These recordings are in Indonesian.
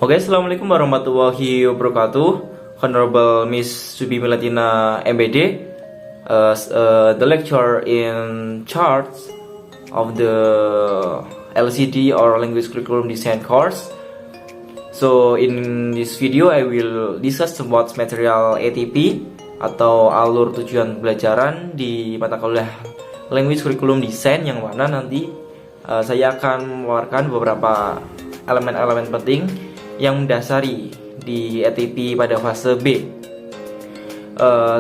Oke, Assalamualaikum warahmatullahi wabarakatuh. Honorable Miss Subi Melatina MBD, the lecturer in charge of the LCD or Language Curriculum Design course. So in this video I will discuss about material ATP atau alur tujuan pembelajaran di mata kuliah Language Curriculum Design, yang mana nanti saya akan mengeluarkan beberapa elemen-elemen penting yang mendasari di ATP pada fase B.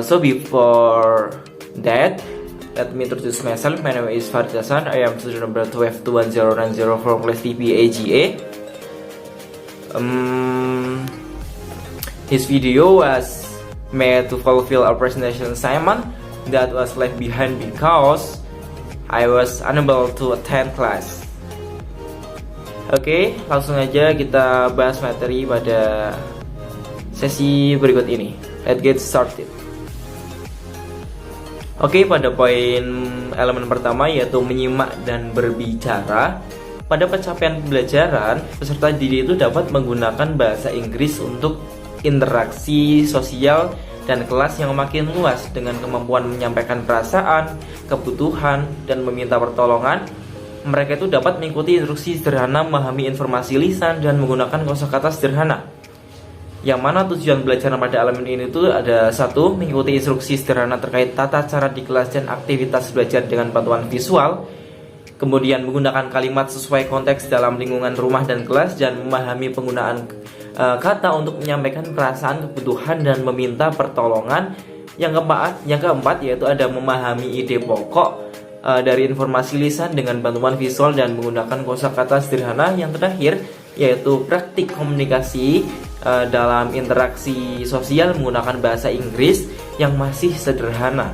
So before that, let me introduce myself. My name is Farid Hasan. I am student number 12-21090 from class TP AGA. This video was made to fulfill our presentation assignment that was left behind because I was unable to attend class. Oke, langsung aja kita bahas materi pada sesi berikut ini. Let's get started. Oke, pada poin elemen pertama yaitu menyimak dan berbicara. Pada pencapaian pembelajaran, peserta didik itu dapat menggunakan bahasa Inggris untuk interaksi sosial dan kelas yang makin luas dengan kemampuan menyampaikan perasaan, kebutuhan, dan meminta pertolongan. Mereka itu dapat mengikuti instruksi sederhana, memahami informasi lisan, dan menggunakan kosakata sederhana. Yang mana tujuan belajar pada elemen ini itu ada: satu, mengikuti instruksi sederhana terkait tata cara di kelas dan aktivitas belajar dengan bantuan visual. Kemudian menggunakan kalimat sesuai konteks dalam lingkungan rumah dan kelas, dan memahami penggunaan kata untuk menyampaikan perasaan, kebutuhan, dan meminta pertolongan. Yang keempat yaitu ada memahami ide pokok dari informasi lisan dengan bantuan visual dan menggunakan kosakata sederhana. Yang terakhir yaitu praktik komunikasi dalam interaksi sosial menggunakan bahasa Inggris yang masih sederhana.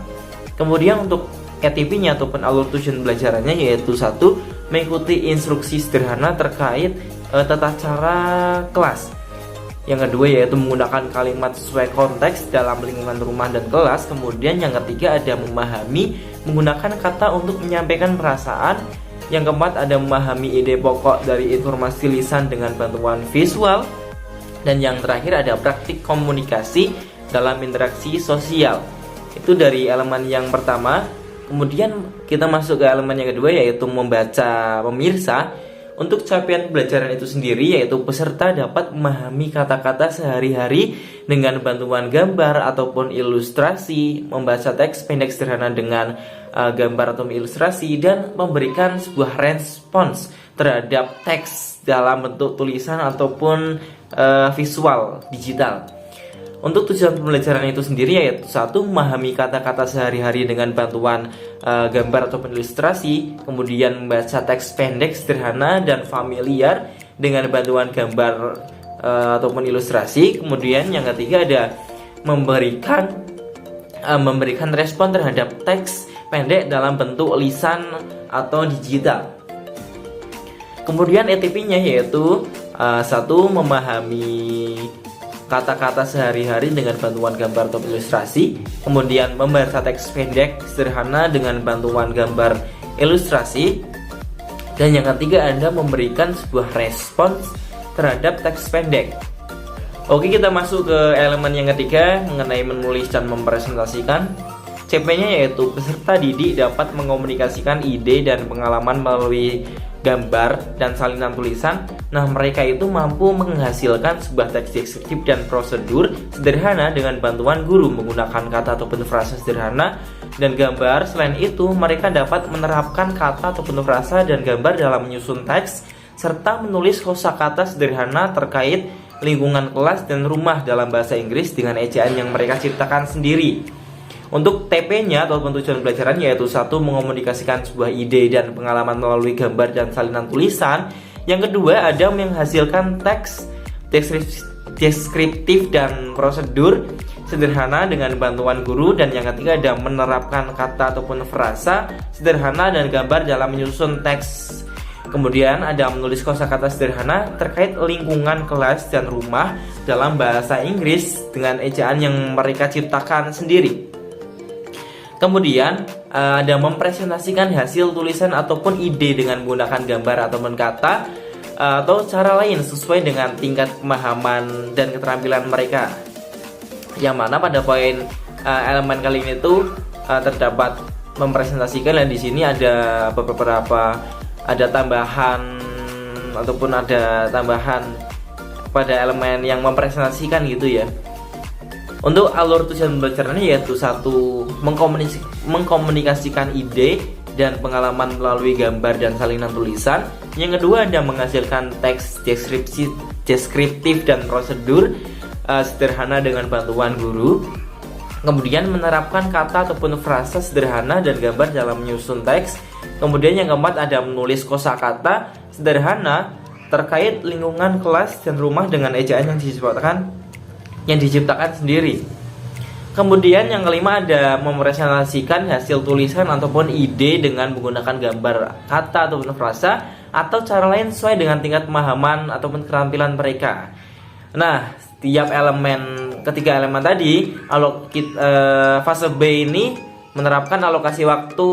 Kemudian untuk ATP-nya ataupun alur tujuan belajarannya yaitu satu, mengikuti instruksi sederhana terkait tata cara kelas. Yang kedua yaitu menggunakan kalimat sesuai konteks dalam lingkungan rumah dan kelas. Kemudian yang ketiga ada memahami menggunakan kata untuk menyampaikan perasaan. Yang keempat ada memahami ide pokok dari informasi lisan dengan bantuan visual. Dan yang terakhir ada praktik komunikasi dalam interaksi sosial. Itu dari elemen yang pertama. Kemudian kita masuk ke elemen yang kedua yaitu membaca pemirsa. Untuk capaian pembelajaran itu sendiri yaitu peserta dapat memahami kata-kata sehari-hari dengan bantuan gambar ataupun ilustrasi, membaca teks pendek sederhana dengan gambar atau ilustrasi, dan memberikan sebuah respons terhadap teks dalam bentuk tulisan ataupun visual digital. Untuk tujuan pembelajaran itu sendiri yaitu satu, memahami kata-kata sehari-hari dengan bantuan gambar ataupun ilustrasi, kemudian membaca teks pendek sederhana dan familiar dengan bantuan gambar ataupun ilustrasi. Kemudian yang ketiga ada memberikan respon terhadap teks pendek dalam bentuk lisan atau digital. Kemudian ATP-nya yaitu satu, memahami kata-kata sehari-hari dengan bantuan gambar atau ilustrasi, kemudian membaca teks pendek sederhana dengan bantuan gambar ilustrasi, dan yang ketiga Anda memberikan sebuah respons terhadap teks pendek. Oke, kita masuk ke elemen yang ketiga mengenai menulis dan mempresentasikan. CP-nya yaitu peserta didik dapat mengkomunikasikan ide dan pengalaman melalui gambar dan salinan tulisan. Nah, mereka itu mampu menghasilkan sebuah teks deskriptif dan prosedur sederhana dengan bantuan guru menggunakan kata ataupun frasa sederhana dan gambar. Selain itu, mereka dapat menerapkan kata ataupun frasa dan gambar dalam menyusun teks serta menulis kosakata sederhana terkait lingkungan kelas dan rumah dalam bahasa Inggris dengan ejaan yang mereka ciptakan sendiri. Untuk TP-nya atau tujuan pelajaran yaitu satu, mengkomunikasikan sebuah ide dan pengalaman melalui gambar dan salinan tulisan. Yang kedua ada menghasilkan teks deskriptif dan prosedur sederhana dengan bantuan guru. Dan yang ketiga ada menerapkan kata ataupun frasa sederhana dan gambar dalam menyusun teks. Kemudian ada menulis kosakata sederhana terkait lingkungan kelas dan rumah dalam bahasa Inggris dengan ejaan yang mereka ciptakan sendiri. Kemudian ada mempresentasikan hasil tulisan ataupun ide dengan menggunakan gambar ataupun kata atau cara lain sesuai dengan tingkat pemahaman dan keterampilan mereka. Yang mana pada poin elemen kali ini itu terdapat mempresentasikan, dan di sini ada beberapa tambahan ataupun ada tambahan pada elemen yang mempresentasikan gitu ya. Untuk alur tujuan pembelajarannya yaitu satu, mengkomunikasikan ide dan pengalaman melalui gambar dan salinan tulisan. Yang kedua, ada menghasilkan teks deskriptif dan prosedur sederhana dengan bantuan guru. Kemudian menerapkan kata ataupun frasa sederhana dan gambar dalam menyusun teks. Kemudian yang keempat, ada menulis kosakata sederhana terkait lingkungan kelas dan rumah dengan ejaan yang diciptakan sendiri. Kemudian yang kelima, ada mempresentasikan hasil tulisan ataupun ide dengan menggunakan gambar, kata ataupun frasa atau cara lain sesuai dengan tingkat pemahaman ataupun keterampilan mereka. Nah, setiap ketiga elemen tadi, fase B ini menerapkan alokasi waktu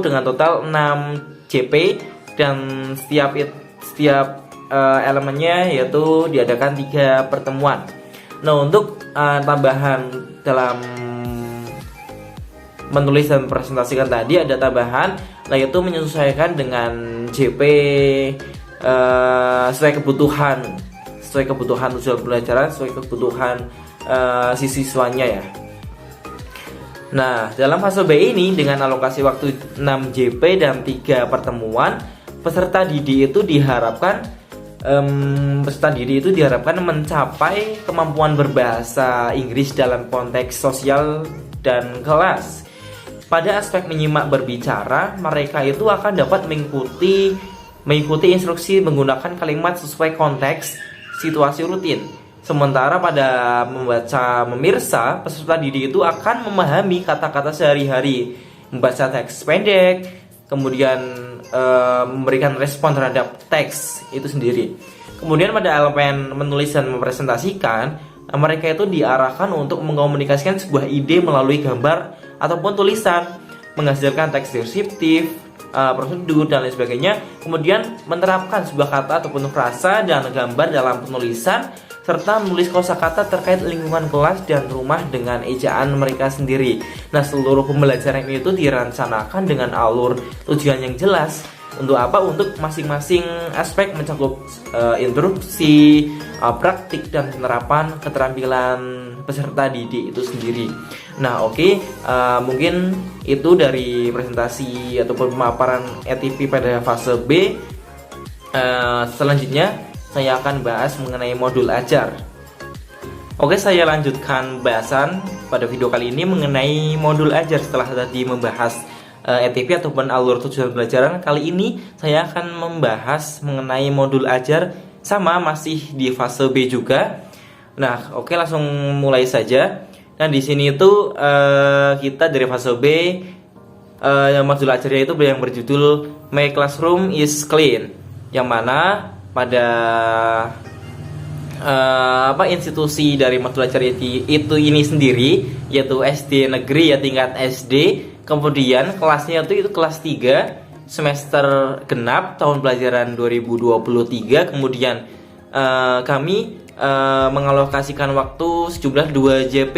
dengan total 6 JP, dan setiap elemennya yaitu diadakan 3 pertemuan. Nah, untuk tambahan dalam menulis dan presentasikan tadi ada tambahan, yaitu menyesuaikan dengan JP sesuai kebutuhan tujuan pembelajaran, sesuai kebutuhan si siswanya ya. Nah, dalam fase B ini dengan alokasi waktu 6 JP dan 3 pertemuan, peserta didik itu diharapkan mencapai kemampuan berbahasa Inggris dalam konteks sosial dan kelas. Pada aspek menyimak berbicara, mereka itu akan dapat mengikuti instruksi menggunakan kalimat sesuai konteks situasi rutin. Sementara pada membaca memirsa, peserta didik itu akan memahami kata-kata sehari-hari, membaca teks pendek, kemudian memberikan respon terhadap teks itu sendiri. Kemudian pada elemen menulis dan mempresentasikan, mereka itu diarahkan untuk mengkomunikasikan sebuah ide melalui gambar ataupun tulisan, menghasilkan teks deskriptif, prosedur dan lain sebagainya. Kemudian menerapkan sebuah kata ataupun frasa dan gambar dalam penulisan, serta menulis kosakata terkait lingkungan kelas dan rumah dengan ejaan mereka sendiri. Nah, seluruh pembelajaran itu direncanakan dengan alur tujuan yang jelas. Untuk apa? Untuk masing-masing aspek mencakup instruksi, praktik dan penerapan keterampilan peserta didik itu sendiri. Nah, mungkin itu dari presentasi ataupun pemaparan ETP pada fase B. Selanjutnya saya akan bahas mengenai modul ajar. Saya lanjutkan bahasan pada video kali ini mengenai modul ajar. Setelah tadi membahas ETP ataupun alur tujuan pembelajaran, kali ini saya akan membahas mengenai modul ajar, sama masih di fase B juga. Nah, langsung mulai saja. Nah, di sini itu kita dari fase B, modul ajarnya itu yang berjudul My Classroom is Clean, yang mana pada institusi dari modul ajar itu ini sendiri, yaitu SD negeri ya, tingkat SD. Kemudian kelasnya itu kelas 3 semester genap tahun pelajaran 2023. Kemudian kami mengalokasikan waktu sejumlah 2 JP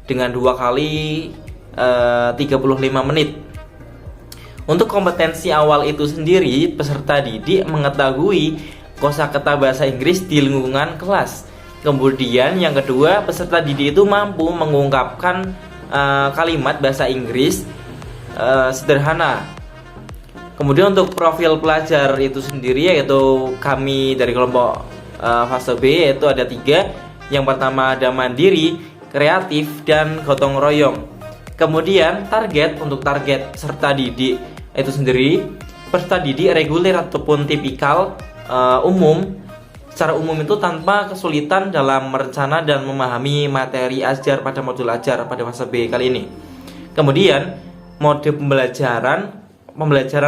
dengan 2 kali 35 menit. Untuk kompetensi awal itu sendiri, peserta didik mengetahui kosakata bahasa Inggris di lingkungan kelas. Kemudian yang kedua, peserta didik itu mampu mengungkapkan kalimat bahasa Inggris sederhana. Kemudian untuk profil pelajar itu sendiri, yaitu kami dari kelompok fase B, yaitu ada 3. Yang pertama ada mandiri, kreatif, dan gotong royong. Kemudian untuk target peserta didik itu sendiri, peserta didik reguler ataupun tipikal, secara umum itu tanpa kesulitan dalam merencana dan memahami materi ajar pada modul ajar pada fase B kali ini. Kemudian mode pembelajaran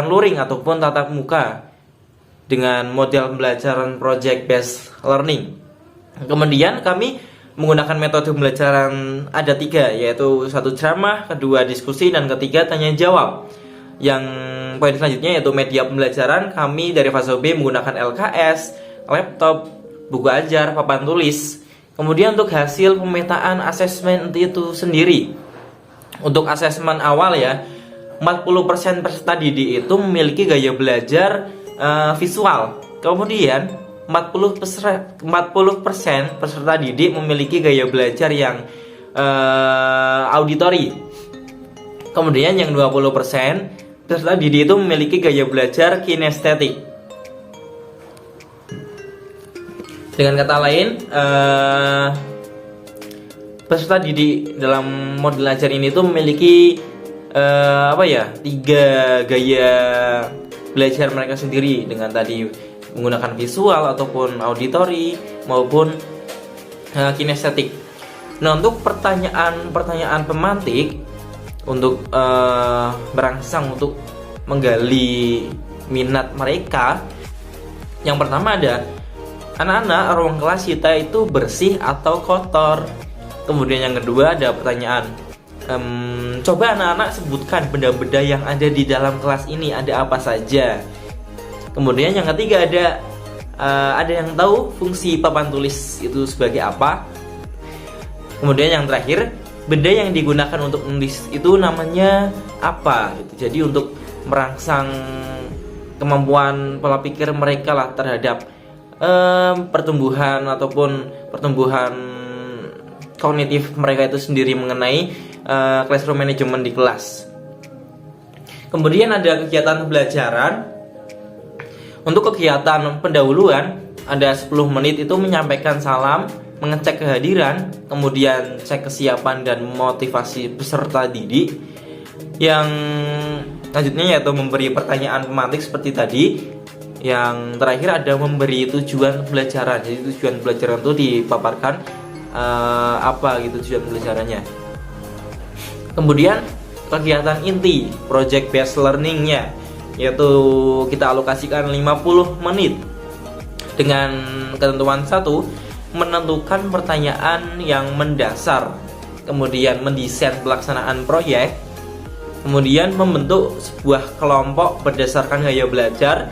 luring ataupun tatap muka dengan model pembelajaran project based learning. Kemudian kami menggunakan metode pembelajaran ada 3, yaitu 1 ceramah, 2 diskusi, dan 3 tanya jawab. Yang poin selanjutnya yaitu media pembelajaran, kami dari fase B menggunakan LKS, laptop, buku ajar, papan tulis. Kemudian untuk hasil pemetaan asesmen itu sendiri, untuk asesmen awal ya, 40% peserta didik itu memiliki gaya belajar visual. Kemudian 40% peserta didik memiliki gaya belajar yang auditori. Kemudian yang 20% peserta didik itu memiliki gaya belajar kinestetik. Dengan kata lain, peserta didik dalam model ajar ini tuh memiliki 3 gaya belajar mereka sendiri, dengan tadi menggunakan visual ataupun auditori maupun kinestetik. Nah, untuk pertanyaan pemantik untuk merangsang untuk menggali minat mereka, yang pertama ada, anak-anak, ruang kelas kita itu bersih atau kotor? Kemudian yang kedua ada pertanyaan, coba anak-anak sebutkan benda-benda yang ada di dalam kelas ini, ada apa saja? Kemudian yang ketiga ada yang tahu fungsi papan tulis itu sebagai apa? Kemudian yang terakhir, benda yang digunakan untuk menulis itu namanya apa? Jadi untuk merangsang kemampuan pola pikir mereka lah terhadap pertumbuhan kognitif mereka itu sendiri mengenai classroom management di kelas. Kemudian ada kegiatan pembelajaran. Untuk kegiatan pendahuluan ada 10 menit itu menyampaikan salam, mengecek kehadiran, kemudian cek kesiapan dan motivasi peserta didik. Yang selanjutnya yaitu memberi pertanyaan pemantik seperti tadi. Yang terakhir ada memberi tujuan pembelajaran. Jadi tujuan pembelajaran itu dipaparkan apa gitu tujuan pembelajarannya. Kemudian kegiatan inti project based learningnya, yaitu kita alokasikan 50 menit dengan ketentuan 1, menentukan pertanyaan yang mendasar, kemudian mendesain pelaksanaan proyek, kemudian membentuk sebuah kelompok berdasarkan gaya belajar.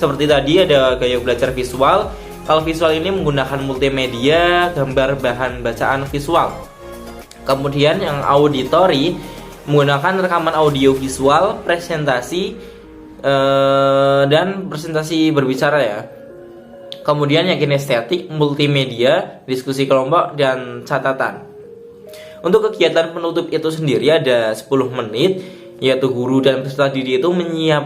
Seperti tadi ada gaya belajar visual. Kalau visual ini menggunakan multimedia, gambar, bahan bacaan visual. Kemudian yang auditori menggunakan rekaman audio visual, presentasi dan presentasi berbicara ya. Kemudian yang kinestetik, multimedia, diskusi kelompok dan catatan. Untuk kegiatan penutup itu sendiri ada 10 menit, yaitu guru dan peserta didik itu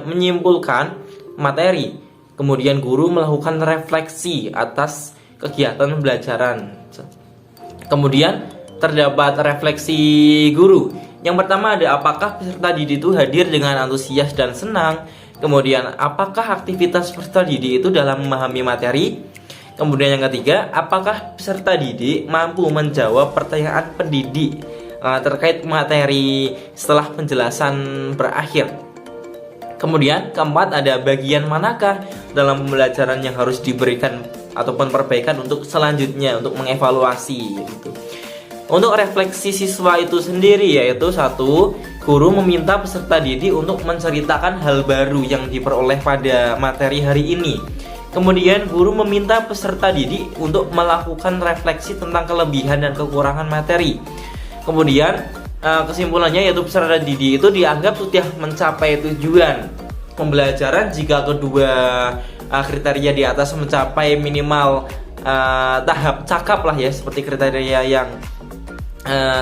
menyimpulkan materi. Kemudian guru melakukan refleksi atas kegiatan pembelajaran. Kemudian terdapat refleksi guru. Yang pertama ada, apakah peserta didik itu hadir dengan antusias dan senang? Kemudian apakah aktivitas peserta didik itu dalam memahami materi? Kemudian yang ketiga, apakah peserta didik mampu menjawab pertanyaan pendidik terkait materi setelah penjelasan berakhir? Kemudian keempat ada, bagian manakah dalam pembelajaran yang harus diberikan ataupun perbaikan untuk selanjutnya, untuk mengevaluasi gitu. Untuk refleksi siswa itu sendiri yaitu 1, guru meminta peserta didik untuk menceritakan hal baru yang diperoleh pada materi hari ini. Kemudian guru meminta peserta didik untuk melakukan refleksi tentang kelebihan dan kekurangan materi. Kemudian kesimpulannya yaitu peserta didik itu dianggap sudah mencapai tujuan pembelajaran jika kedua kriteria di atas mencapai minimal tahap cakap lah ya, seperti kriteria yang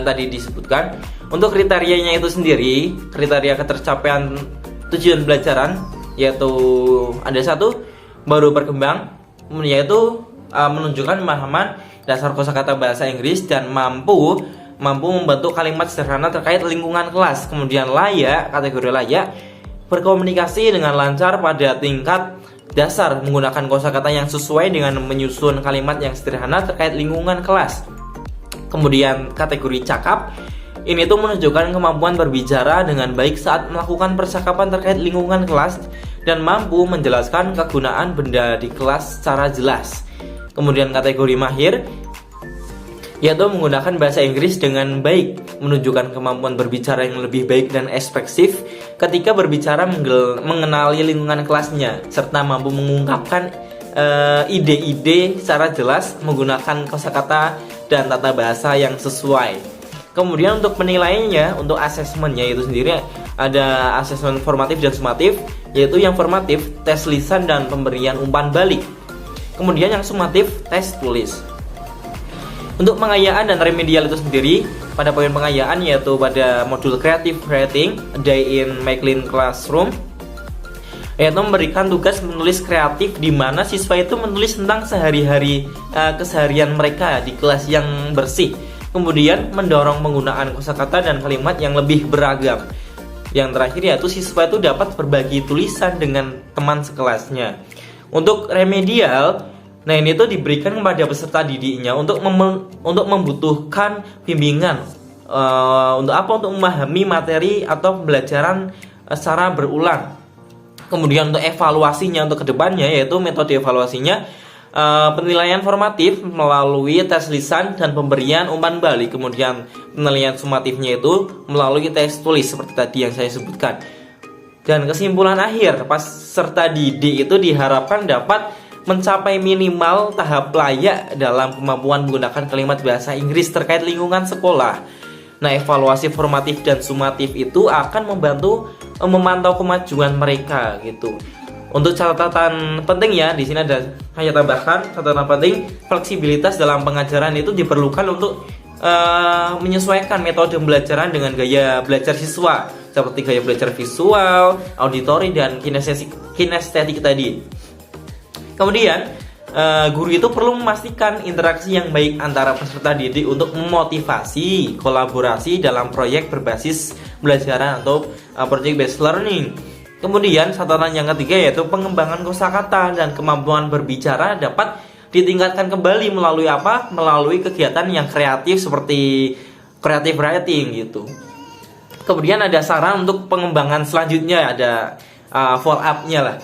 tadi disebutkan. Untuk kriterianya itu sendiri, kriteria ketercapaian tujuan pembelajaran yaitu ada 1, baru berkembang, yaitu menunjukkan pemahaman dasar kosakata bahasa Inggris dan mampu membentuk kalimat sederhana terkait lingkungan kelas. Kemudian layak, kategori layak, berkomunikasi dengan lancar pada tingkat dasar menggunakan kosakata yang sesuai dengan menyusun kalimat yang sederhana terkait lingkungan kelas. Kemudian kategori cakap, ini tuh menunjukkan kemampuan berbicara dengan baik saat melakukan percakapan terkait lingkungan kelas dan mampu menjelaskan kegunaan benda di kelas secara jelas. Kemudian kategori mahir, yaitu menggunakan bahasa Inggris dengan baik, menunjukkan kemampuan berbicara yang lebih baik dan ekspresif ketika berbicara, mengenali lingkungan kelasnya, serta mampu mengungkapkan ide-ide secara jelas menggunakan kosakata dan tata bahasa yang sesuai. Kemudian untuk penilaiannya, untuk asesmennya itu sendiri ada asesmen formatif dan sumatif, yaitu yang formatif tes lisan dan pemberian umpan balik. Kemudian yang sumatif tes tulis. Untuk pengayaan dan remedial itu sendiri, pada poin pengayaan yaitu pada modul Creative Writing, A Day in My Clean Classroom, yaitu memberikan tugas menulis kreatif di mana siswa itu menulis tentang sehari-hari keseharian mereka di kelas yang bersih. Kemudian mendorong penggunaan kosakata dan kalimat yang lebih beragam. Yang terakhir yaitu siswa itu dapat berbagi tulisan dengan teman sekelasnya. Untuk remedial, nah ini tuh diberikan kepada peserta didiknya untuk membutuhkan bimbingan untuk apa? Untuk memahami materi atau pembelajaran secara berulang. Kemudian untuk evaluasinya untuk kedepannya, yaitu metode evaluasinya penilaian formatif melalui tes lisan dan pemberian umpan balik. Kemudian penilaian sumatifnya itu melalui tes tulis seperti tadi yang saya sebutkan. Dan kesimpulan akhir, peserta didik itu diharapkan dapat mencapai minimal tahap layak dalam kemampuan menggunakan kalimat bahasa Inggris terkait lingkungan sekolah. Nah, evaluasi formatif dan sumatif itu akan membantu memantau kemajuan mereka gitu. Untuk catatan penting ya, di sini ada hanya tambahkan catatan penting, fleksibilitas dalam pengajaran itu diperlukan untuk menyesuaikan metode pembelajaran dengan gaya belajar siswa, seperti gaya belajar visual, auditori, dan kinestetik tadi. Kemudian guru itu perlu memastikan interaksi yang baik antara peserta didik untuk memotivasi kolaborasi dalam proyek berbasis pembelajaran atau project based learning. Kemudian catatan yang ketiga yaitu pengembangan kosakata dan kemampuan berbicara dapat ditingkatkan kembali melalui apa? Melalui kegiatan yang kreatif seperti creative writing gitu. Kemudian ada saran untuk pengembangan selanjutnya, ada follow up-nya lah.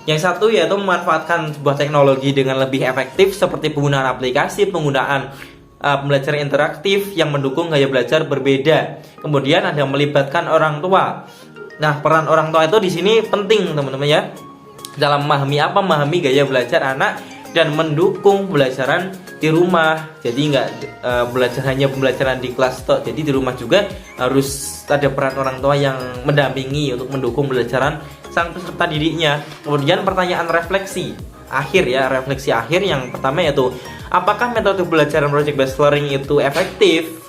Yang satu yaitu memanfaatkan sebuah teknologi dengan lebih efektif seperti penggunaan aplikasi, penggunaan pembelajaran interaktif yang mendukung gaya belajar berbeda. Kemudian ada melibatkan orang tua. Nah, peran orang tua itu di sini penting teman-teman ya, dalam memahami gaya belajar anak dan mendukung pembelajaran di rumah. Jadi nggak belajar hanya pembelajaran di kelas toh. Jadi di rumah juga harus ada peran orang tua yang mendampingi untuk mendukung pembelajaran sang peserta didiknya. Kemudian pertanyaan refleksi akhir ya, refleksi akhir yang pertama yaitu apakah metode pembelajaran project based learning itu efektif?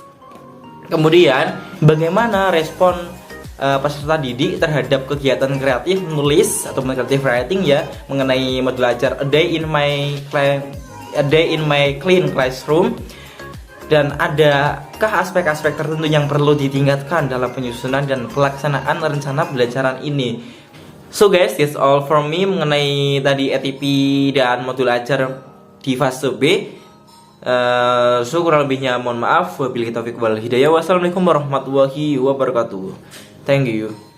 Kemudian bagaimana respon peserta didik terhadap kegiatan kreatif menulis atau creative writing ya, mengenai modul ajar A Day in My Clean Classroom, dan adakah aspek-aspek tertentu yang perlu ditingkatkan dalam penyusunan dan pelaksanaan rencana pembelajaran ini. So guys, that's all from me mengenai tadi ETP dan modul ajar di fase B. So kurang lebihnya mohon maaf. Wabillahi taufiq wal hidayah. Wassalamualaikum warahmatullahi wabarakatuh. Thank you.